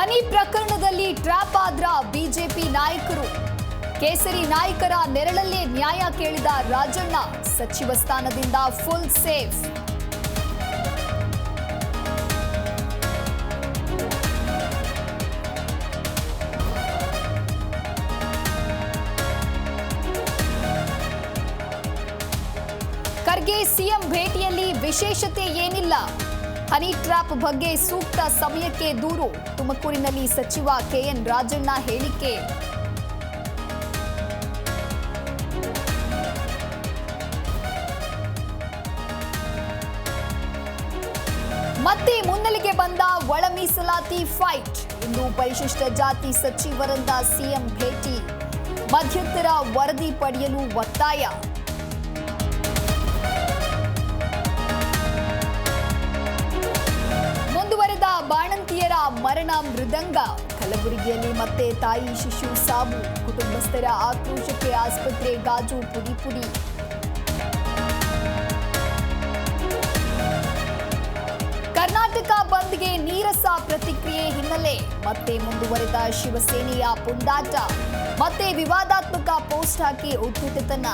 ಹನಿ ಪ್ರಕರಣದಲ್ಲಿ ಟ್ರ್ಯಾಪ್ ಆದ್ರ ಬಿಜೆಪಿ ನಾಯಕರು. ಕೇಸರಿ ನಾಯಕರ ನೆರಳಲ್ಲೇ ನ್ಯಾಯ ಕೇಳಿದ ರಾಜಣ್ಣ ಸಚಿವ ಸ್ಥಾನದಿಂದ ಫುಲ್ ಸೇಫ್. ಖರ್ಗೆ ಸಿಎಂ ಭೇಟಿಯಲ್ಲಿ ವಿಶೇಷತೆ ಏನಿಲ್ಲ. ಹನಿ ಟ್ರ್ಯಾಪ್ ಬಗ್ಗೆ ಸೂಕ್ತ ಸಮಯಕ್ಕೆ ದೂರು. ತುಮಕೂರಿನಲ್ಲಿ ಸಚಿವ ಕೆಎನ್ ರಾಜಣ್ಣ ಹೇಳಿಕೆ. ಮತ್ತೆ ಮುನ್ನೆಲೆಗೆ ಬಂದ ಒಳ ಮೀಸಲಾತಿ ಫೈಟ್. ಇಂದು ಪರಿಶಿಷ್ಟ ಜಾತಿ ಸಚಿವರಿಂದ ಸಿಎಂ ಭೇಟಿ. ಮಧ್ಯಂತರ ವರದಿ ಪಡೆಯಲು ಒತ್ತಾಯ. ಮುಂದುವರೆದ ಬಾಣಂತಿಯರ ಮರಣ ಮೃದಂಗ. ಕಲಬುರಗಿಯಲ್ಲಿ ಮತ್ತೆ ತಾಯಿ ಶಿಶು ಸಾವು. ಕುಟುಂಬಸ್ಥರ ಆಕ್ರೋಶಕ್ಕೆ ಆಸ್ಪತ್ರೆ ಗಾಜು ಪುಡಿ ಪುಡಿ. ಕರ್ನಾಟಕ ಬಂದ್ಗೆ ನೀರಸ ಪ್ರತಿಕ್ರಿಯೆ ಹಿನ್ನೆಲೆ ಮತ್ತೆ ಮುಂದುವರೆದ ಶಿವಸೇನೆಯ ಪುಂಡಾಟ. ಮತ್ತೆ ವಿವಾದಾತ್ಮಕ ಪೋಸ್ಟ್ ಹಾಕಿ ಉದ್ಧತನ.